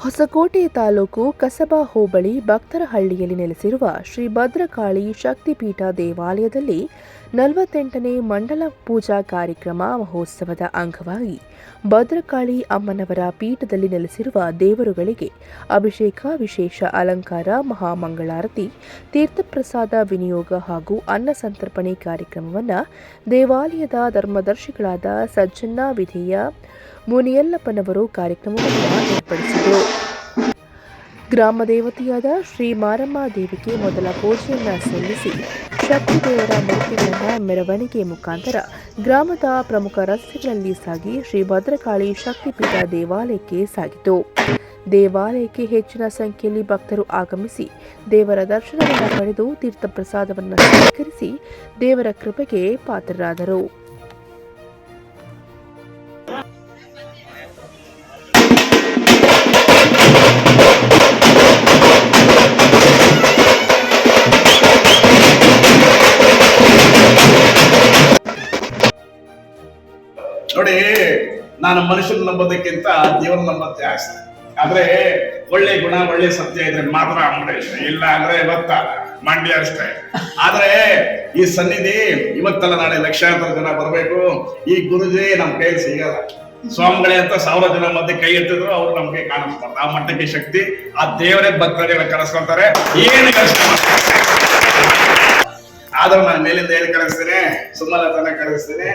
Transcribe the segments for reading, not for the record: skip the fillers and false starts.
ಹೊಸಕೋಟೆ ತಾಲೂಕು ಕಸಬಾ ಹೋಬಳಿ ಭಕ್ತರಹಳ್ಳಿಯಲ್ಲಿ ನೆಲೆಸಿರುವ ಶ್ರೀ ಭದ್ರಕಾಳಿ ಶಕ್ತಿಪೀಠ ದೇವಾಲಯದಲ್ಲಿ 48ನೇ ಮಂಡಲ ಪೂಜಾ ಕಾರ್ಯಕ್ರಮ ಮಹೋತ್ಸವದ ಅಂಗವಾಗಿ ಭದ್ರಕಾಳಿ ಅಮ್ಮನವರ ಪೀಠದಲ್ಲಿ ನೆಲೆಸಿರುವ ದೇವರುಗಳಿಗೆ ಅಭಿಷೇಕ, ವಿಶೇಷ ಅಲಂಕಾರ, ಮಹಾಮಂಗಳಾರತಿ, ತೀರ್ಥಪ್ರಸಾದ ವಿನಿಯೋಗ ಹಾಗೂ ಅನ್ನ ಸಂತರ್ಪಣೆ ಕಾರ್ಯಕ್ರಮವನ್ನು ದೇವಾಲಯದ ಧರ್ಮದರ್ಶಿಗಳಾದ ಸಜ್ಜನ್ನ ವಿಧೇಯ ಮುನಿಯಲ್ಲಪ್ಪನವರು ಕಾರ್ಯಕ್ರಮವನ್ನು ಏರ್ಪಡಿಸಿದರು. ಗ್ರಾಮ ದೇವತೆಯಾದ ಶ್ರೀ ಮಾರಮ್ಮ ದೇವಿಗೆ ಮೊದಲ ಪೂಜೆಯನ್ನು ಸಲ್ಲಿಸಿ ಶಕ್ತಿ ದೇವರ ಮೂರ್ತಿಗಳನ್ನು ಮೆರವಣಿಗೆ ಮುಖಾಂತರ ಗ್ರಾಮದ ಪ್ರಮುಖ ರಸ್ತೆಗಳಲ್ಲಿ ಸಾಗಿ ಶ್ರೀ ಭದ್ರಕಾಳಿ ಶಕ್ತಿಪೀಠ ದೇವಾಲಯಕ್ಕೆ ಸಾಗಿತು. ದೇವಾಲಯಕ್ಕೆ ಹೆಚ್ಚಿನ ಸಂಖ್ಯೆಯಲ್ಲಿ ಭಕ್ತರು ಆಗಮಿಸಿ ದೇವರ ದರ್ಶನವನ್ನು ಪಡೆದು ತೀರ್ಥಪ್ರಸಾದವನ್ನು ಸ್ವೀಕರಿಸಿ ದೇವರ ಕೃಪೆಗೆ ಪಾತ್ರರಾದರು. ನೋಡಿ, ನಾನು ಮನುಷ್ಯನ ನಂಬೋದಕ್ಕಿಂತ ದೇವರ ನಂಬತ್ತೆ ಆಸ್ತಿ. ಆದ್ರೆ ಒಳ್ಳೆ ಗುಣ, ಒಳ್ಳೆ ಸತ್ಯ ಇದ್ರೆ ಮಾತ್ರ ಅಂಬರೀಷ್, ಇಲ್ಲ ಅಂದ್ರೆ ಇವತ್ತ ಮಂಡ್ಯ ಅಷ್ಟೇ. ಆದ್ರೆ ಈ ಸನ್ನಿಧಿ ಇವತ್ತಲ್ಲ ನಾಳೆ ಲಕ್ಷಾಂತರ ಜನ ಬರ್ಬೇಕು. ಈ ಗುರುಜಿ ನಮ್ ಕೈಯಲ್ಲಿ ಸಿಗಲ್ಲ. ಸ್ವಾಮಿಗಳೇ ಅಂತ 1000 ಜನ ಮಧ್ಯೆ ಕೈ ಎತ್ತಿದ್ರು ಅವ್ರು ನಮ್ಗೆ ಕಾಣಿಸ್ತಾರೆ. ಆ ಮಟ್ಟಕ್ಕೆ ಶಕ್ತಿ ಆ ದೇವರೇ ಭಕ್ತರಿಗೆ ಕಳಿಸ್ಕೊಂತಾರೆ. ಏನು ಕಷ್ಟ ಆದ್ರೂ ನಾನು ಮೇಲಿಂದ ಏನು ಕಳಿಸ್ತೇನೆ, ಸುಮಲತನ ಕಳಿಸ್ತೇನೆ,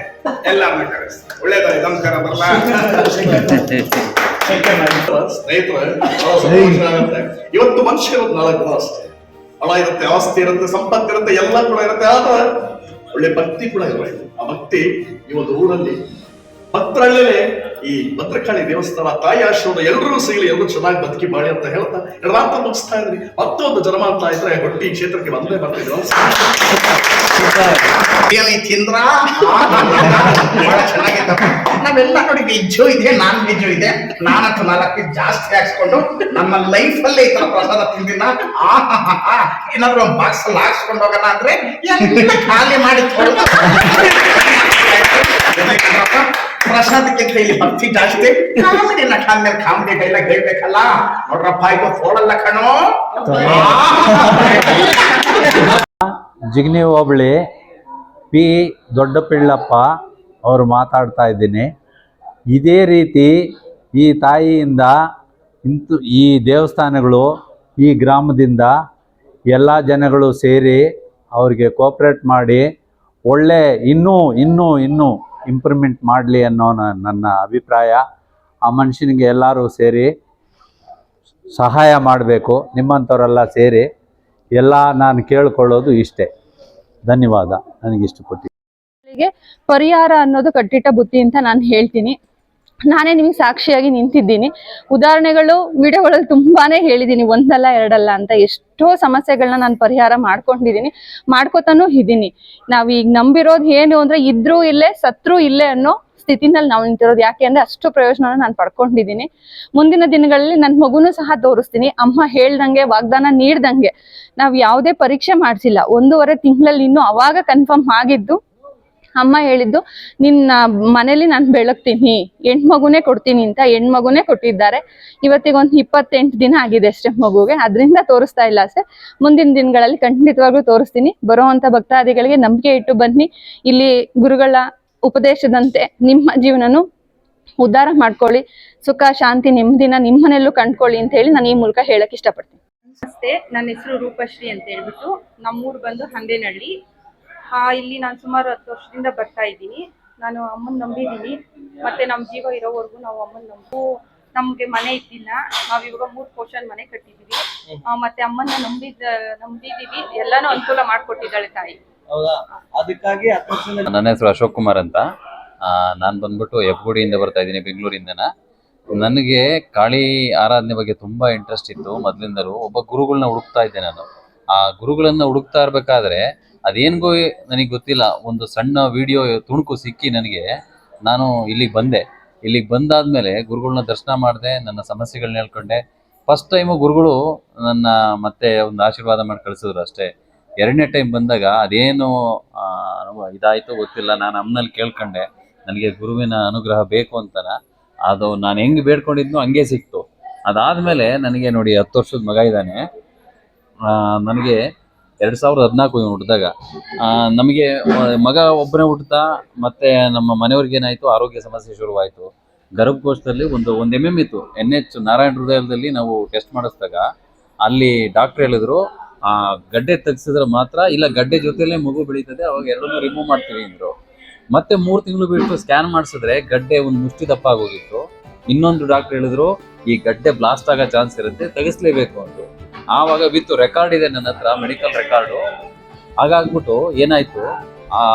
ಎಲ್ಲಾರನ್ನ ಕಳಿಸ್ತೇನೆ. ಒಳ್ಳೇದಾಗಿ ನಮಸ್ಕಾರ ಬರಲ್ಲ ಇವತ್ತು ಮನುಷ್ಯ ಇರೋದು 4 ಅಷ್ಟೇ. ಹೊಳ ಇರುತ್ತೆ, ಆಸ್ತಿ ಇರುತ್ತೆ, ಸಂಪತ್ತು ಇರುತ್ತೆ, ಎಲ್ಲ ಕೂಡ ಇರುತ್ತೆ. ಆದ್ರೆ ಒಳ್ಳೆ ಭಕ್ತಿ ಕೂಡ ಇರಬೇಕು. ಆ ಭಕ್ತಿ ಈ ಒಂದು ಊರಲ್ಲಿ ಭದ್ರಹಳ್ಳಿಯಲ್ಲೇ ಈ ಭದ್ರಕಾಳಿ ದೇವಸ್ಥಾನ ತಾಯಿ ಆಶೀರ್ವಾದ ಎಲ್ಲರೂ ಸಿಗಲಿ, ಎಲ್ಲರೂ ಚೆನ್ನಾಗಿ ಬದುಕಿ ಬಾಳಿ ಅಂತ ಹೇಳ್ತಾ ಎಲ್ಲಾಂತ ಮುಗಿಸ್ತಾ ಇದ್ರಿ. ಮತ್ತೊಂದು ಜನ್ಮ ಅಂತ ಇದ್ರೆ ಹೊಟ್ಟಿ ಕ್ಷೇತ್ರಕ್ಕೆ ಬಂದೇ ಬರ್ತಿದ್ರು. ತಿಂದ್ರ ನಾವೆಲ್ಲ ನೋಡಿ ವೆಜ್ಜು ಇದೆ, ನಾನ್ ವೆಜ್ಜು ಇದೆ. ನಾನಂತೂ 4 ಜಾಸ್ತಿ ಹಾಕ್ಸ್ಕೊಂಡು ನಮ್ಮ ಲೈಫ್ ಅಲ್ಲೇ ಈ ತರ ಪ್ರಸಾದ ತಿಂದಿನ. ಏನಾದ್ರು ಒಂದು ಬಾಕ್ಸ್ ಅಲ್ಲಿ ಹಾಕ್ಸ್ಕೊಂಡು ಹೋಗೋಣ ಅಂದ್ರೆ ಎಲ್ಲ ಖಾಲಿ ಮಾಡಿ ಪ್ರಸಾದಕ್ಕಿಂತ ಇಲ್ಲಿ ಭಕ್ತಿ ಜಾಸ್ತಿ. ಕಾಮಿಡಿ ನಟ ಅಂದ್ಮೇಲೆ ಕಾಮಿಡಿ ಡೈಲಾಗ್ ಹೇಳ್ಬೇಕಲ್ಲ. ನೋಡ್ರಪ್ಪ, ಇದು ಫೋಳಲ್ಲ ಕಣೋ. ಜಿಗ್ನಿ ಹೋಬಳಿ ಪಿ ದೊಡ್ಡಪಿಳ್ಳಪ್ಪ ಅವರು ಮಾತಾಡ್ತಾ ಇದ್ದೀನಿ. ಇದೇ ರೀತಿ ಈ ತಾಯಿಯಿಂದ ಈ ದೇವಸ್ಥಾನಗಳು ಈ ಗ್ರಾಮದಿಂದ ಎಲ್ಲ ಜನಗಳು ಸೇರಿ ಅವ್ರಿಗೆ ಕೋಆಪ್ರೇಟ್ ಮಾಡಿ ಒಳ್ಳೆ ಇನ್ನೂ ಇಂಪ್ರೂವ್ಮೆಂಟ್ ಮಾಡಲಿ ಅನ್ನೋ ನನ್ನ ಅಭಿಪ್ರಾಯ. ಆ ಮನುಷ್ಯನಿಗೆ ಎಲ್ಲರೂ ಸೇರಿ ಸಹಾಯ ಮಾಡಬೇಕು. ನಿಮ್ಮಂಥವರೆಲ್ಲ ಸೇರಿ ಎಲ್ಲ ನಾನು ಕೇಳ್ಕೊಳ್ಳೋದು ಇಷ್ಟೇ. ಧನ್ಯವಾದ. ನನಗಿಷ್ಟು ಕೊಟ್ಟು ಪರಿಹಾರ ಅನ್ನೋದು ಕಟ್ಟಿಟ್ಟ ಬುತ್ತಿ ಅಂತ ನಾನು ಹೇಳ್ತೀನಿ. ನಾನೇ ನಿಮ್ಗೆ ಸಾಕ್ಷಿಯಾಗಿ ನಿಂತಿದ್ದೀನಿ. ಉದಾಹರಣೆಗಳು ವಿಡಿಯೋಗಳಲ್ಲಿ ತುಂಬಾನೇ ಹೇಳಿದ್ದೀನಿ, ಒಂದಲ್ಲ ಎರಡಲ್ಲ ಅಂತ. ಎಷ್ಟೋ ಸಮಸ್ಯೆಗಳನ್ನ ನಾನು ಪರಿಹಾರ ಮಾಡ್ಕೊಂಡಿದ್ದೀನಿ, ಮಾಡ್ಕೋತಾನೂ ಇದ್ದೀನಿ. ನಾವ್ ಈಗ ನಂಬಿರೋದು ಏನು ಅಂದ್ರೆ ಇದ್ರೂ ಇಲ್ಲೇ ಸತ್ರೂ ಇಲ್ಲೇ ಅನ್ನೋ ಸ್ಥಿತಿನಲ್ಲಿ ನಾವು ನಿಂತಿರೋದು. ಯಾಕೆ ಅಂದ್ರೆ ಅಷ್ಟು ಪ್ರಯೋಜನ ನಾನು ಪಡ್ಕೊಂಡಿದ್ದೀನಿ. ಮುಂದಿನ ದಿನಗಳಲ್ಲಿ ನನ್ನ ಮಗುನೂ ಸಹ ತೋರಿಸ್ತೀನಿ. ಅಮ್ಮ ಹೇಳ್ದಂಗೆ, ವಾಗ್ದಾನ ನೀಡ್ದಂಗೆ ನಾವ್ ಯಾವುದೇ ಪರೀಕ್ಷೆ ಮಾಡ್ಸಿಲ್ಲ. 1.5 ತಿಂಗಳಲ್ಲಿ ಇನ್ನೂ ಅವಾಗ ಕನ್ಫರ್ಮ್ ಆಗಿದ್ದು. ಅಮ್ಮ ಹೇಳಿದ್ದು, ನಿನ್ನ ಮನೇಲಿ ನಾನು ಬೆಳಗ್ತೀನಿ, ಹೆಣ್ಮಗುನೇ ಕೊಡ್ತೀನಿ ಅಂತ. ಹೆಣ್ಮಗುನೇ ಕೊಟ್ಟಿದ್ದಾರೆ. ಇವತ್ತಿಗೆ ಒಂದು 28 ದಿನ ಆಗಿದೆ ಅಷ್ಟೇ ಮಗುಗೆ. ಅದರಿಂದ ತೋರಿಸ್ತಾ ಇಲ್ಲ ಅಷ್ಟೇ. ಮುಂದಿನ ದಿನಗಳಲ್ಲಿ ಖಂಡಿತವಾಗ್ಲೂ ತೋರಿಸ್ತೀನಿ. ಬರುವಂತ ಭಕ್ತಾದಿಗಳಿಗೆ ನಂಬಿಕೆ ಇಟ್ಟು ಬನ್ನಿ. ಇಲ್ಲಿ ಗುರುಗಳ ಉಪದೇಶದಂತೆ ನಿಮ್ಮ ಜೀವನನು ಉದ್ಧಾರ ಮಾಡ್ಕೊಳ್ಳಿ. ಸುಖ, ಶಾಂತಿ, ನೆಮ್ಮದಿನ ನಿಮ್ಮನೆಯಲ್ಲೂ ಕಂಡ್ಕೊಳ್ಳಿ ಅಂತ ಹೇಳಿ ನಾನು ಈ ಮೂಲಕ ಹೇಳಕ್ ಇಷ್ಟಪಡ್ತೀನಿ. ನಮಸ್ತೆ, ನನ್ನ ಹೆಸರು ರೂಪಶ್ರೀ ಅಂತ ಹೇಳ್ಬಿಟ್ಟು. ನಮ್ಮೂರು ಬಂದು ಹಂದೇನಹಳ್ಳಿ. ಇಲ್ಲಿ ನಾನು ಸುಮಾರು 10 ವರ್ಷದಿಂದ ಬರ್ತಾ ಇದ್ದೀನಿ. ನಾನು ಅಮ್ಮನ ನಂಬಿದ್ದೀನಿ. ಮತ್ತೆ ನಮ್ಮ ಜೀವ ಇರೋವರೆಗೂ ನಾವು ಅಮ್ಮನ ನಮ್ಗೆ ಮನೆ ಇದ್ದಿಲ್ಲ. ನಾವಿವಾಗ 3 ಪೋರ್ಷನ್ ಮನೆ ಕಟ್ಟಿದೀವಿ. ಮತ್ತೆ ಅಮ್ಮನ ನಂಬಿದೀವಿ. ಎಲ್ಲಾನು ಅನುಕೂಲ ಮಾಡ್ಕೊಟ್ಟಿದ್ದಾಳೆ ತಾಯಿ. ನನ್ನ ಹೆಸರು ಅಶೋಕ್ ಕುಮಾರ್ ಅಂತ. ನಾನು ಬಂದ್ಬಿಟ್ಟು ಹೆಬ್ಬಗುಡಿಯಿಂದ ಬರ್ತಾ ಇದ್ದೀನಿ, ಬೆಂಗಳೂರಿಂದನ. ನನಗೆ ಕಾಳಿ ಆರಾಧನೆ ಬಗ್ಗೆ ತುಂಬಾ ಇಂಟ್ರೆಸ್ಟ್ ಇತ್ತು ಮೊದಲಿಂದಲೂ. ಒಬ್ಬ ಗುರುಗಳನ್ನ ಹುಡುಕ್ತಾ ಇದ್ದೆ ನಾನು. ಆ ಗುರುಗಳನ್ನ ಹುಡುಕ್ತಾ ಇರ್ಬೇಕಾದ್ರೆ ಅದೇನ್ಗೋ ನನಗೆ ಗೊತ್ತಿಲ್ಲ, ಒಂದು ಸಣ್ಣ ವಿಡಿಯೋ ತುಣುಕು ಸಿಕ್ಕಿ ನನಗೆ. ನಾನು ಇಲ್ಲಿಗೆ ಬಂದೆ. ಇಲ್ಲಿಗೆ ಬಂದಾದ್ಮೇಲೆ ಗುರುಗಳನ್ನ ದರ್ಶನ ಮಾಡಿದೆ, ನನ್ನ ಸಮಸ್ಯೆಗಳನ್ನ ಹೇಳ್ಕೊಂಡೆ. ಫಸ್ಟ್ ಟೈಮು ಗುರುಗಳು ನನ್ನ ಮತ್ತೆ ಒಂದು ಆಶೀರ್ವಾದ ಮಾಡಿ ಕಳಿಸಿದ್ರು ಅಷ್ಟೇ. 2ನೇ ಟೈಮ್ ಬಂದಾಗ ಅದೇನು ಇದಾಯ್ತು ಗೊತ್ತಿಲ್ಲ. ನಾನು ಅಮ್ಮನಲ್ಲಿ ಕೇಳ್ಕೊಂಡೆ, ನನಗೆ ಗುರುವಿನ ಅನುಗ್ರಹ ಬೇಕು ಅಂತನ. ಅದು ನಾನು ಹೆಂಗೆ ಬೇಡ್ಕೊಂಡಿದ್ನೋ ಹಂಗೆ ಸಿಕ್ತು. ಅದಾದಮೇಲೆ ನನಗೆ ನೋಡಿ 10 ವರ್ಷದ ಮಗ ಇದ್ದಾನೆ. ನನಗೆ 2014 ಇವನು ಹುಟ್ಟಿದಾಗ ನಮಗೆ ಮಗ ಒಬ್ಬನೇ ಹುಟ್ಟುತ್ತಾ, ಮತ್ತೆ ನಮ್ಮ ಮನೆಯವ್ರಿಗೆ ಏನಾಯಿತು, ಆರೋಗ್ಯ ಸಮಸ್ಯೆ ಶುರುವಾಯಿತು. ಗರ್ಭಕೋಶದಲ್ಲಿ ಒಂದು MM ಇತ್ತು. NH ನಾರಾಯಣ ಹೃದಯದಲ್ಲಿ ನಾವು ಟೆಸ್ಟ್ ಮಾಡಿಸಿದಾಗ ಅಲ್ಲಿ ಡಾಕ್ಟ್ರ್ ಹೇಳಿದ್ರು, ಗಡ್ಡೆ ತೆಗ್ಸಿದ್ರೆ ಮಾತ್ರ, ಇಲ್ಲ ಗಡ್ಡೆ ಜೊತೆಲೇ ಮಗು ಬೆಳೀತದೆ, ಅವಾಗ ಎರಡನ್ನೂ ರಿಮೂವ್ ಮಾಡ್ತೀವಿ ಅಂದರು. ಮತ್ತೆ 3 ತಿಂಗಳು ಬಿಟ್ಟು ಸ್ಕ್ಯಾನ್ ಮಾಡಿಸಿದ್ರೆ ಗಡ್ಡೆ ಒಂದು ಮುಷ್ಟಿ ದಪ್ಪ ಆಗೋಗಿತ್ತು. ಇನ್ನೊಂದು ಡಾಕ್ಟರ್ ಹೇಳಿದ್ರು, ಈ ಗಡ್ಡೆ ಬ್ಲಾಸ್ಟ್ ಆಗೋ ಚಾನ್ಸ್ ಇರುತ್ತೆ, ತೆಗಿಸ್ಲೇಬೇಕು ಅಂದ್ರು. ಆವಾಗ ವಿತ್ ರೆಕಾರ್ಡ್ ಇದೆ ನನ್ನ ಹತ್ರ, ಮೆಡಿಕಲ್ ರೆಕಾರ್ಡು. ಹಾಗಾಗ್ಬಿಟ್ಟು ಏನಾಯ್ತು,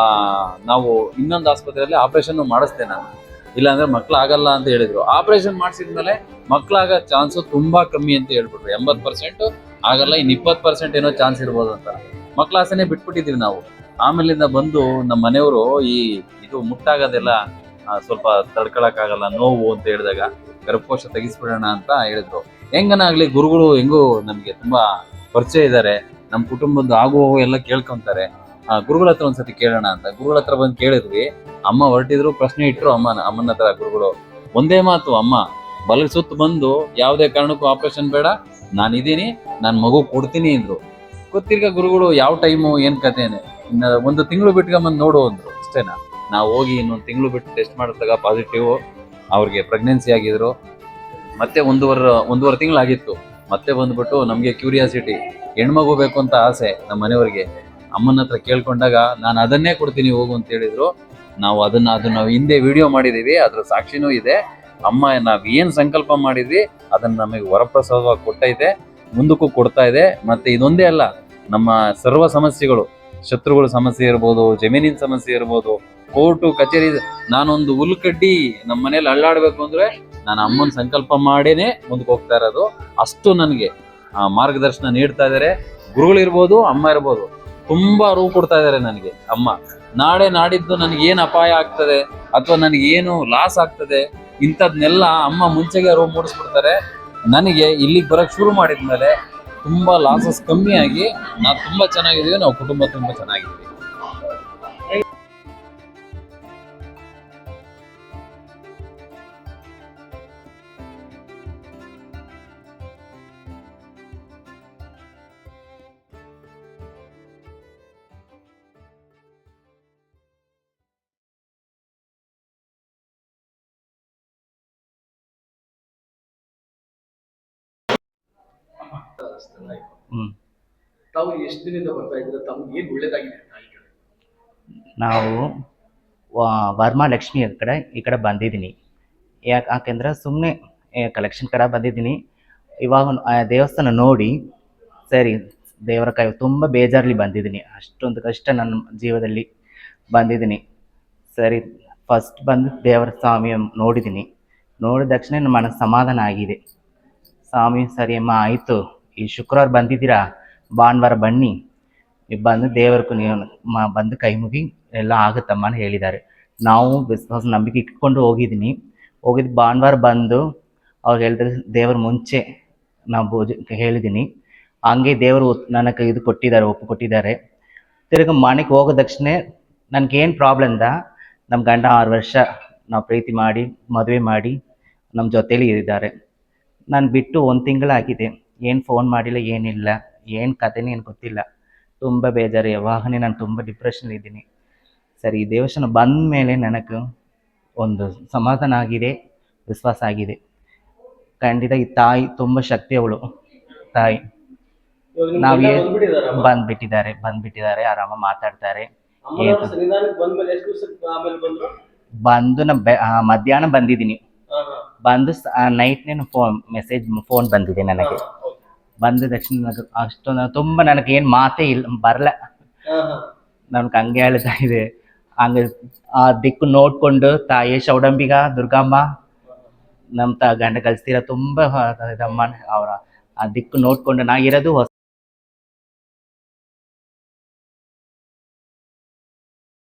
ನಾವು ಇನ್ನೊಂದು ಆಸ್ಪತ್ರೆಯಲ್ಲಿ ಆಪರೇಷನ್ ಮಾಡಿಸ್ದೆ ನಾನು, ಇಲ್ಲಾಂದ್ರೆ ಮಕ್ಳಾಗಲ್ಲ ಅಂತ ಹೇಳಿದ್ರು. ಆಪರೇಷನ್ ಮಾಡಿಸಿದ್ಮೇಲೆ ಮಕ್ಳಾಗೋ ಚಾನ್ಸು ತುಂಬಾ ಕಮ್ಮಿ ಅಂತ ಹೇಳ್ಬಿಟ್ರು. 80% ಆಗಲ್ಲ, ಇನ್ನು 20% ಏನೋ ಚಾನ್ಸ್ ಇರ್ಬೋದು ಅಂತ. ಮಕ್ಳಾಸನೆ ಬಿಟ್ಬಿಟ್ಟಿದೀವಿ ನಾವು. ಆಮೇಲಿಂದ ಬಂದು ನಮ್ಮ ಮನೆಯವರು ಇದು ಮುಟ್ಟಾಗೋದೆಲ್ಲ ಸ್ವಲ್ಪ ತಡ್ಕೊಳಕ್ಕಾಗಲ್ಲ, ನೋವು ಅಂತ ಹೇಳಿದಾಗ ಗರ್ಭಕೋಶ ತೆಗಿಸ್ಬಿಡೋಣ ಅಂತ ಹೇಳಿದ್ರು. ಹೆಂಗನಾಗ್ಲಿ ಗುರುಗಳು ಹೆಂಗೂ ನಮಗೆ ತುಂಬಾ ಪರಿಚಯ ಇದ್ದಾರೆ, ನಮ್ಮ ಕುಟುಂಬದ ಆಗು ಹೋಗು ಎಲ್ಲ ಕೇಳ್ಕೊಂತಾರೆ. ಗುರುಗಳ ಹತ್ರ ಒಂದ್ಸತಿ ಕೇಳೋಣ ಅಂತ ಗುರುಗಳ ಹತ್ರ ಬಂದು ಕೇಳಿದ್ವಿ. ಅಮ್ಮ ಹೊರಟಿದ್ರು, ಪ್ರಶ್ನೆ ಇಟ್ರು ಅಮ್ಮನ ಹತ್ರ ಗುರುಗಳು. ಒಂದೇ ಮಾತು, ಅಮ್ಮ ಬಲ ಸುತ್ತು ಬಂದು ಯಾವುದೇ ಕಾರಣಕ್ಕೂ ಆಪರೇಷನ್ ಬೇಡ, ನಾನಿದ್ದೀನಿ, ನಾನು ಮಗು ಕೊಡ್ತೀನಿ ಅಂದ್ರು. ಗೊತ್ತಿರ್ಗ ಗುರುಗಳು ಯಾವ ಟೈಮು ಏನ್ ಕಥೆನೆ, ಇನ್ನು 1 ತಿಂಗಳು ಬಿಟ್ಕೊಂಬಂದು ನೋಡು ಅಂದ್ರು. ಅಷ್ಟೇನಾ, ನಾವು ಹೋಗಿ ಇನ್ನೊಂದು ತಿಂಗಳು ಬಿಟ್ಟು ಟೆಸ್ಟ್ ಮಾಡಿದಾಗ ಪಾಸಿಟಿವ್, ಅವ್ರಿಗೆ ಪ್ರೆಗ್ನೆನ್ಸಿ ಆಗಿದ್ರು. ಮತ್ತೆ ಒಂದೂವರೆ ತಿಂಗಳಾಗಿತ್ತು. ಮತ್ತೆ ಬಂದ್ಬಿಟ್ಟು ನಮಗೆ ಕ್ಯೂರಿಯಾಸಿಟಿ, ಹೆಣ್ಮಗು ಬೇಕು ಅಂತ ಆಸೆ ನಮ್ಮ ಮನೆಯವ್ರಿಗೆ. ಅಮ್ಮನ ಹತ್ರ ಕೇಳ್ಕೊಂಡಾಗ ನಾನು ಅದನ್ನೇ ಕೊಡ್ತೀನಿ ಹೋಗು ಅಂತ ಹೇಳಿದ್ರು. ನಾವು ಹಿಂದೆ ವಿಡಿಯೋ ಮಾಡಿದೀವಿ, ಅದ್ರ ಸಾಕ್ಷಿನೂ ಇದೆ. ಅಮ್ಮ ನಾವ್ ಏನ್ ಸಂಕಲ್ಪ ಮಾಡಿದ್ವಿ ಅದನ್ನ ನಮಗೆ ವರಪ್ರಸಾದವಾಗಿ ಕೊಟ್ಟೈತೆ, ಮುಂದಕ್ಕೂ ಕೊಡ್ತಾ ಇದೆ. ಮತ್ತೆ ಇದೊಂದೇ ಅಲ್ಲ, ನಮ್ಮ ಸರ್ವ ಸಮಸ್ಯೆಗಳು, ಶತ್ರುಗಳ ಸಮಸ್ಯೆ ಇರ್ಬೋದು, ಜಮೀನಿನ ಸಮಸ್ಯೆ ಇರ್ಬೋದು, ಕೋರ್ಟು ಕಚೇರಿ, ನಾನೊಂದು ಹುಲ್ಕಡ್ಡಿ ನಮ್ಮ ಮನೇಲಿ ಅಳ್ಳಾಡ್ಬೇಕು ಅಂದ್ರೆ ನಾನು ಅಮ್ಮನ ಸಂಕಲ್ಪ ಮಾಡೇನೆ ಮುಂದಕ್ಕೆ ಹೋಗ್ತಾ ಇರೋದು. ಅಷ್ಟು ನನಗೆ ಮಾರ್ಗದರ್ಶನ ನೀಡ್ತಾ ಇದ್ದಾರೆ. ಗುರುಗಳಿರ್ಬೋದು, ಅಮ್ಮ ಇರ್ಬೋದು, ತುಂಬಾ ಅರಿವು ಕೊಡ್ತಾ ಇದ್ದಾರೆ ನನಗೆ. ಅಮ್ಮ ನಾಳೆ ನಾಡಿದ್ದು ನನಗೆ ಏನು ಅಪಾಯ ಆಗ್ತದೆ ಅಥವಾ ನನಗೆ ಏನು ಲಾಸ್ ಆಗ್ತದೆ, ಇಂಥದ್ನೆಲ್ಲ ಅಮ್ಮ ಮುಂಚೆಗೆ ಅರಿವು ಮೂಡಿಸ್ಬಿಡ್ತಾರೆ. ನನಗೆ ಇಲ್ಲಿಗೆ ಬರಕ್ ಶುರು ಮಾಡಿದ್ಮೇಲೆ ತುಂಬಾ ಲಾಸಸ್ ಕಮ್ಮಿ ಆಗಿ ನಾವು ತುಂಬಾ ಚೆನ್ನಾಗಿದ್ದೀವಿ, ನಾವು ಕುಟುಂಬ ತುಂಬಾ ಚೆನ್ನಾಗಿದ್ದೀವಿ. ತಾವು ಎಷ್ಟು ದಿನದಿಂದ ಬರ್ತಾ ಇದ್ದೀರಾ? ತಮ್ಗೆ ಏನು ಒಳ್ಳೇದಾಗಿದೆ ತಾಯಿಗೆ? ನಾವು ವರಮಹಾಲಕ್ಷ್ಮಿ ಈ ಕಡೆ ಬಂದಿದ್ದೀನಿ. ಯಾಕೆಂದ್ರೆ ಸುಮ್ಮನೆ ಕಲೆಕ್ಷನ್ ಕಡೆ ಬಂದಿದ್ದೀನಿ. ಇವಾಗ ದೇವಸ್ಥಾನ ನೋಡಿ ಸರಿ, ದೇವರ ಕೈ ತುಂಬ ಬೇಜಾರಲ್ಲಿ ಬಂದಿದ್ದೀನಿ. ಅಷ್ಟೊಂದು ಕಷ್ಟ ನನ್ನ ಜೀವನದಲ್ಲಿ ಬಂದಿದ್ದೀನಿ. ಸರಿ, ಫಸ್ಟ್ ಬಂದು ದೇವರ ಸ್ವಾಮಿ ನೋಡಿದ್ದೀನಿ. ನೋಡಿದ ತಕ್ಷಣ ನನ್ನ ಮನಸ್ಸು ಸಮಾಧಾನ ಆಗಿದೆ. ಸ್ವಾಮಿ ಸರಿ ಅಮ್ಮ ಆಯಿತು, ಈ ಶುಕ್ರವಾರ ಬಂದಿದ್ದೀರಾ, ಭಾನುವಾರ ಬನ್ನಿ, ನೀವು ಬಂದು ದೇವರಕ್ಕೂ ನೀವು ಬಂದು ಕೈ ಮುಗಿ ಎಲ್ಲ ಆಗುತ್ತಮ್ಮ ಅಂತ ಹೇಳಿದ್ದಾರೆ. ನಾವು ವಿಶ್ವಾಸ ನಂಬಿಕೆ ಇಟ್ಕೊಂಡು ಹೋಗಿದ್ದು ಭಾನುವಾರ ಬಂದು ಅವ್ರು ಹೇಳಿದ್ರೆ ದೇವ್ರ ಮುಂಚೆ ನಾವು ಹೇಳಿದ್ದೀನಿ. ಹಂಗೆ ದೇವರು ನನಗೆ ಇದು ಕೊಟ್ಟಿದ್ದಾರೆ, ಒಪ್ಪು ಕೊಟ್ಟಿದ್ದಾರೆ. ತಿರ್ಗಿ ಮನೆಗೆ ಹೋಗೋ ತಕ್ಷಣ ನನಗೇನು ಪ್ರಾಬ್ಲಮ್ ಇಂದ ನಮ್ಮ ಗಂಡ 6 ವರ್ಷ ನಾವು ಪ್ರೀತಿ ಮಾಡಿ ಮದುವೆ ಮಾಡಿ ನಮ್ಮ ಜೊತೇಲಿ ಇದ್ದಾರೆ. ನಾನು ಬಿಟ್ಟು 1 ತಿಂಗಳಾಗಿದೆ, ಏನು ಫೋನ್ ಮಾಡಿಲ್ಲ, ಏನಿಲ್ಲ, ಏನು ಕಥೆನೇ ಏನು ಗೊತ್ತಿಲ್ಲ. ತುಂಬ ಬೇಜಾರು, ಯಾವಾಗಲೇ ನಾನು ತುಂಬ ಡಿಪ್ರೆಷನ್ ಇದ್ದೀನಿ. ಸರಿ, ಈ ದೇವಸ್ಥಾನ ಬಂದ ಮೇಲೆ ನನಗೆ ಒಂದು ಸಮಾಧಾನ ಆಗಿದೆ, ವಿಶ್ವಾಸ ಆಗಿದೆ. ಖಂಡಿತ ಈ ತಾಯಿ ತುಂಬ ಶಕ್ತಿ, ಅವಳು ತಾಯಿ. ನಾವೇ ಬಂದ್ಬಿಟ್ಟಿದ್ದಾರೆ, ಆರಾಮ ಮಾತಾಡ್ತಾರೆ. ಬಂದು ಮಧ್ಯಾಹ್ನ ಬಂದಿದ್ದೀನಿ. ಬಂದು ನೈಟ್ನೇ ಫೋನ್ ಬಂದಿದೆ ನನಗೆ. ಬಂದ ತಕ್ಷಣ ನನಗೆ ಅಷ್ಟೊಂದು ತುಂಬ ನನಗೇನು ಮಾತೇ ಇಲ್ಲ, ಬರಲ್ಲ. ನನಗೆ ಹಂಗೆ ಹೇಳ್ತಾ ಇದೆ. ಹಂಗೆ ಆ ದಿಕ್ಕು ನೋಡಿಕೊಂಡು ತಾಯಿ ಶೌಡಂಬಿಗ ದುರ್ಗಮ್ಮ ನಮ್ಮ ಗಂಡ ಕಳಿಸ್ತೀರ ತುಂಬ ಇದಮ್ಮ ಅವರ ಆ ದಿಕ್ಕು ನೋಡಿಕೊಂಡು ನಾ ಇರೋದು